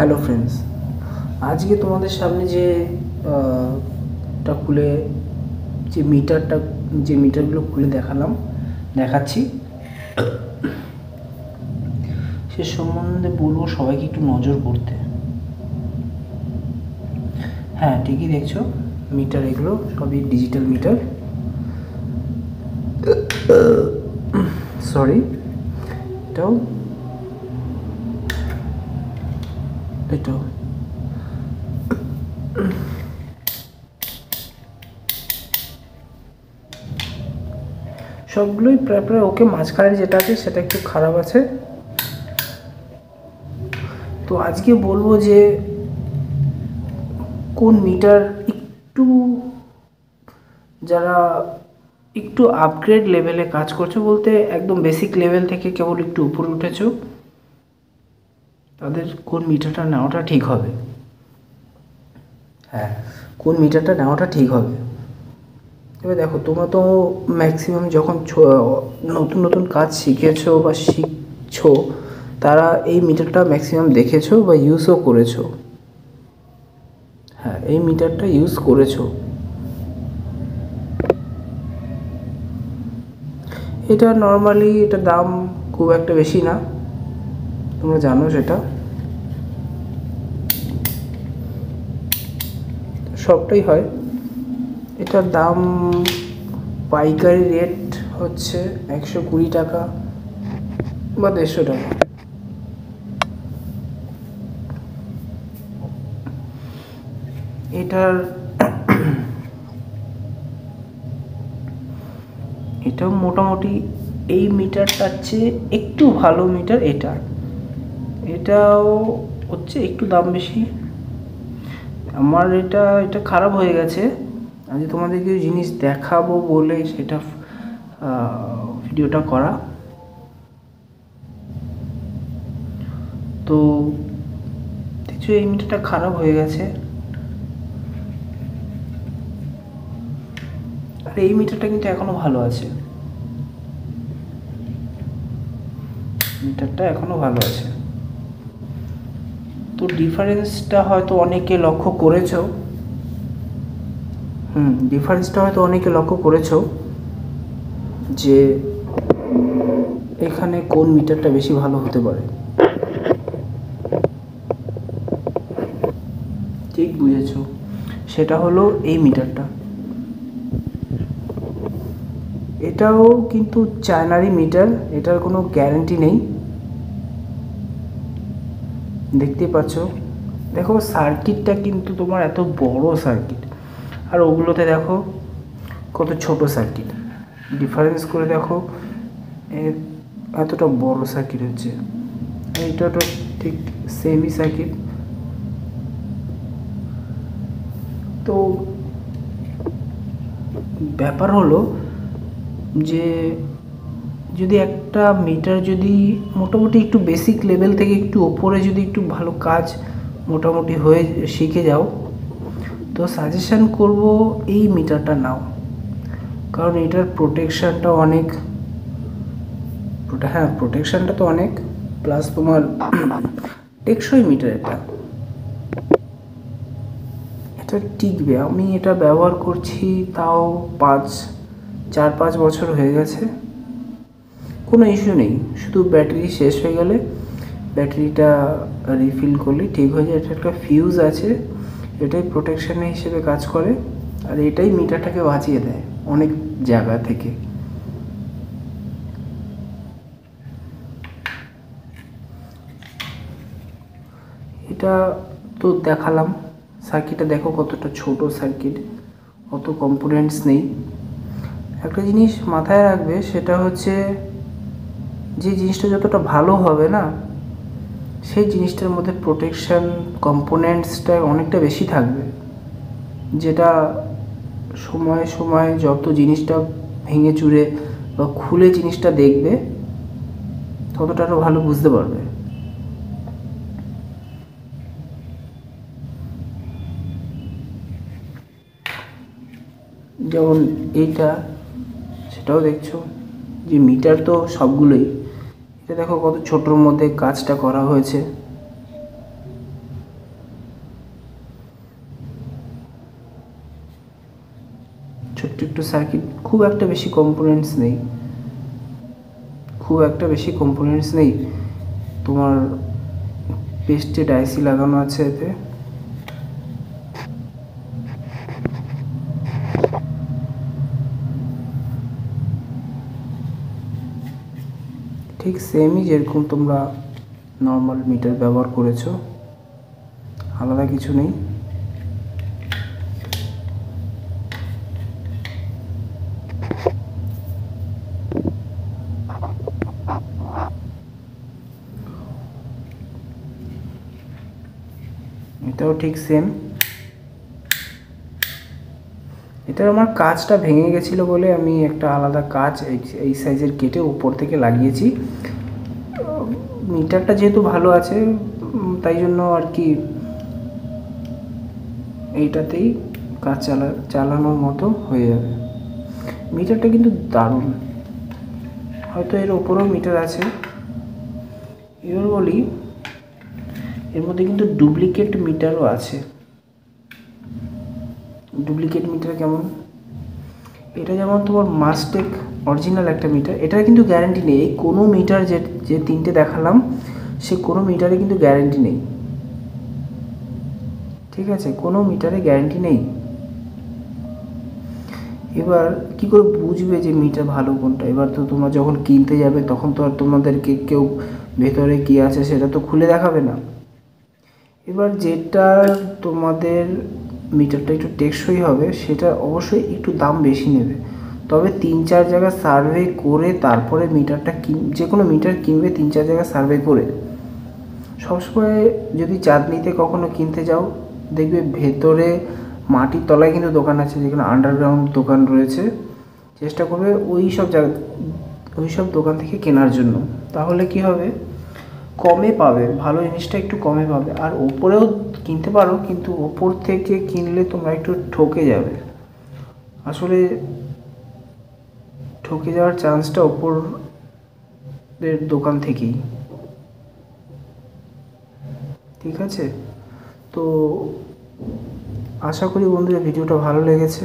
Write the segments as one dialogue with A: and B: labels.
A: Hello friends, আজকে তোমাদের সামনে যে টা খুলে যে মিটারগুলো খুলে দেখাচ্ছি সে সম্বন্ধে বলবো সবাইকে একটু নজর করতে। হ্যাঁ, ঠিকই দেখছো, মিটার এগুলো সবই ডিজিটাল মিটার। সরি, এটাও সবগুলোই প্রায় ওকে। মাঝখানে যেটা আছে সেটা একটু খারাপ আছে। তো আজকে বলবো যে কোন মিটার একটু, যারা একটু আপগ্রেড লেভেলে কাজ করছো, বলতে একদম বেসিক লেভেল থেকে কেবল একটু উপরে উঠেছো, তাদের কোন মিটারটা নেওয়াটা ঠিক হবে। হ্যাঁ, কোন মিটারটা নেওয়াটা ঠিক হবে। এবার দেখো, তোমরা তো ম্যাক্সিমাম যখন নতুন নতুন কাজ শিখেছো বা শিখছো, তারা এই মিটারটা ম্যাক্সিমাম দেখেছো বা ইউজও করেছো। হ্যাঁ, এই মিটারটা ইউজ করেছো। এটা নর্মালি এটা দাম খুব একটা বেশি না, তোমরা জানো সেটা। সবটাই হয়। এটার দাম পাইকারি রেট হচ্ছে 120 টাকা বা 150 টাকা। এটাও মোটামুটি এই মিটারটার চেয়ে একটু ভালো মিটার। এটাও হচ্ছে একটু দাম বেশি। আমার এটা খারাপ হয়ে গেছে। আজ তোমাদেরকে জিনিস দেখাবো বলে সেটা ভিডিওটা করা। তো দেখছো, এই মিটারটা খারাপ হয়ে গেছে, আর এই মিটারটা কিন্তু এখনো ভালো আছে। মিটারটা এখনো ভালো আছে। তো ডিফারেন্সটা হয়তো অনেকে লক্ষ্য করেছো, যে এখানে কোন মিটারটা বেশি ভালো হতে পারে। ঠিক বুঝেছো, সেটা হলো এই মিটারটা। এটাও কিন্তু চায়নারি মিটার, এটার কোনো গ্যারান্টি নেই। দেখতেই পাচ্ছ, দেখো সার্কিটটা কিন্তু তোমার এত বড় সার্কিট, আর ওগুলোতে দেখো কত ছোট সার্কিট। ডিফারেন্স করে দেখো, এতটা বড় সার্কিট হচ্ছে, এটা তো ঠিক সেমি সার্কিট। তো ব্যাপার হলো যে যদি একটা মিটার যদি মোটামুটি একটু বেসিক লেভেল থেকে একটু ওপরে যদি একটু ভালো কাজ মোটামুটি হয়ে শিখে যাও, তো সাজেশান করব এই মিটারটা নাও। কারণ এটার প্রোটেকশানটা অনেক, প্লাস তোমার টেকসই মিটার। এটা টিকবে। আমি এটা ব্যবহার করছি তাও 4-5 বছর হয়ে গেছে, কোনো ইস্যু নেই। শুধু ব্যাটারি শেষ হয়ে গেলে ব্যাটারিটা রিফিল করলে ঠিক হয়ে যায়। এটা একটা ফিউজ আছে, এটাই প্রোটেকশান হিসেবে কাজ করে, আর এটাই মিটারটাকে বাঁচিয়ে দেয় অনেক জায়গা থেকে। এটা তো দেখালাম, সার্কিটটা দেখো কতটা ছোট সার্কিট, অত কম্পোনেন্টস নেই। একটা জিনিস মাথায় রাখবে, সেটা হচ্ছে যে জিনিসটা যতটা ভালো হবে না, সেই জিনিসটার মধ্যে প্রোটেকশান কম্পোনেন্টসটা অনেকটা বেশি থাকবে, যেটা সময়ে সময়ে যত জিনিসটা ভেঙে চুরে বা খুলে জিনিসটা দেখবে, ততটা আরও ভালো বুঝতে পারবে। যেমন এইটা, সেটাও দেখছো যে মিটার তো সবগুলোই। এটা দেখো কত ছোটোর মধ্যে কাজটা করা হয়েছে। সার্কিট, খুব একটা বেশি কম্পোনেন্টস নেই, তোমার পেস্টেড আইসি লাগানো আছে এতে। ঠিক সেমই যেরকম তোমরা নর্মাল মিটার ব্যবহার করেছো, আলাদা কিছু নেই। এটাও ঠিক সেম। এটার আমার কাঁচটা ভেঙে গেছিলো বলে আমি একটা আলাদা কাঁচ এই সাইজের কেটে উপর থেকে লাগিয়েছি। মিটারটা যেহেতু ভালো আছে তাই জন্য আর কি এইটাতেই কাজ চালানোর মতো হয়ে যাবে। মিটারটা কিন্তু দারুণ, হয়তো এর ওপরেও মিটার আছে। এবার বলি, এর মধ্যে কিন্তু ডুপ্লিকেট মিটারও আছে। ডুপ্লিকেট মিটার কেমন? এটা যেমন তোমার মাস্টেক অরিজিনাল একটা মিটার, এটার কিন্তু গ্যারান্টি নেই। এই কোনো মিটার যে তিনটে দেখালাম সে কোনো মিটারে কিন্তু গ্যারান্টি নেই, ঠিক আছে? কোনো মিটারে গ্যারান্টি নেই। এবার কি করে বুঝবে যে মিটার ভালো কোনটা? এবার তো তোমরা যখন কিনতে যাবে তখন তো আর তোমাদেরকে কেউ ভেতরে কি আছে সেটা তো খুলে দেখাবে না। এবার যেটা তোমাদের মিটারটা একটু টেকসই হবে সেটা অবশ্যই একটু দাম বেশি নেবে, তবে 3-4 জায়গা সার্ভে করে তারপরে মিটারটা যে কোনো মিটার কিনবে 3-4 জায়গা সার্ভে করে। সবসময় যদি চাঁদনিতে কখনো কিনতে যাও দেখবে ভেতরে মাটির তলায় কিন্তু দোকান আছে, যেখানে আন্ডারগ্রাউন্ড দোকান রয়েছে, চেষ্টা করবে ওই সব দোকান থেকে কেনার জন্য। তাহলে কি হবে, কমে পাবে, ভালো জিনিসটা একটু কমে পাবে। আর ওপরেও কিনতে পারো, কিন্তু ওপর থেকে কিনলে তোমরা একটু ঠকে যাবে। আসলে ঠকে যাওয়ার চান্সটা ওপরের দোকান থেকেই, ঠিক আছে? তো আশা করি বন্ধুরা ভিডিওটা ভালো লেগেছে,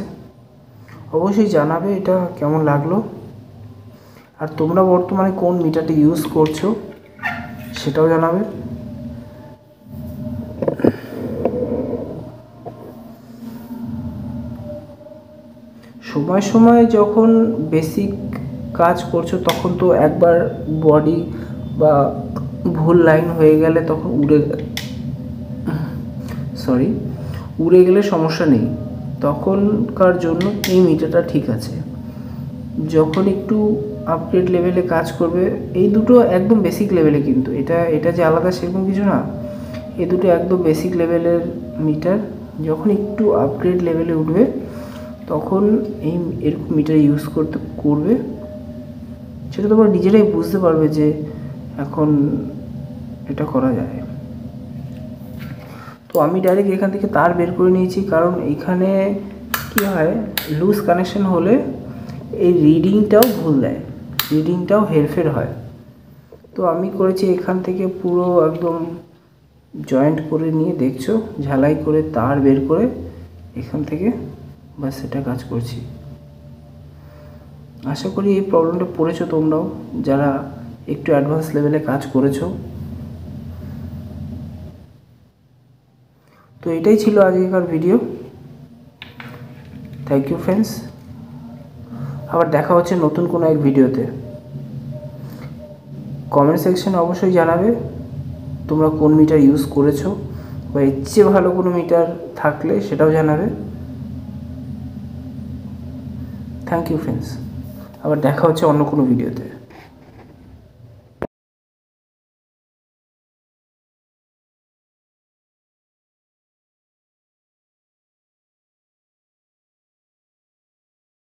A: অবশ্যই জানাবে এটা কেমন লাগলো। আর তোমরা বর্তমানে কোন মিটারটি ইউজ করছো সেটাও জানাবে। সময় সময় যখন বেসিক কাজ করছো তখন তো একবার বডি বা ভুল লাইন হয়ে গেলে তখন উড়ে গেলে সমস্যা নেই, তখনকার জন্য এই মিটারটা ঠিক আছে। যখন একটু আপগ্রেড লেভেলে কাজ করবে, এই দুটো একদম বেসিক লেভেলে, কিন্তু এটা যে আলাদা সেরকম কিছু না, এই দুটো একদম বেসিক লেভেলের মিটার। যখন একটু আপগ্রেড লেভেলে উঠবে তখন এরকম মিটার ইউজ করবে, সেটা তোমরা নিজেরাই বুঝতে পারবে যে এখন এটা করা যায়। তো আমি ডাইরেক্ট এখান থেকে তার বের করে নিয়েছি, কারণ এইখানে কি হয়, লুজ কানেকশন হলে এই রিডিংটাও ভুল দেয়, রিডিংটাও হেরফের হয়। তো আমি করেছি এখান থেকে পুরো একদম জয়েন্ট করে নিয়ে, দেখছো, ঝালাই করে তার বের করে এখান থেকে বাস সেটা কাজ করছি। আশা করি এই প্রবলেমটা পড়েছো তোমরাও, যারা একটু অ্যাডভান্স লেভেলে কাজ করেছো। তো এটাই ছিল আজকেকার ভিডিও। থ্যাংক ইউ ফ্রেন্ডস, আবার দেখা হচ্ছে নতুন কোনো এক ভিডিওতে। কমেন্ট সেকশনে অবশ্যই জানাবে তোমরা কোন মিটার ইউজ করেছো, বা এর চেয়ে ভালো কোনো মিটার থাকলে সেটাও জানাবে। থ্যাংক ইউ ফ্রেন্ডস, আবার দেখা হচ্ছে অন্য কোনো ভিডিওতে।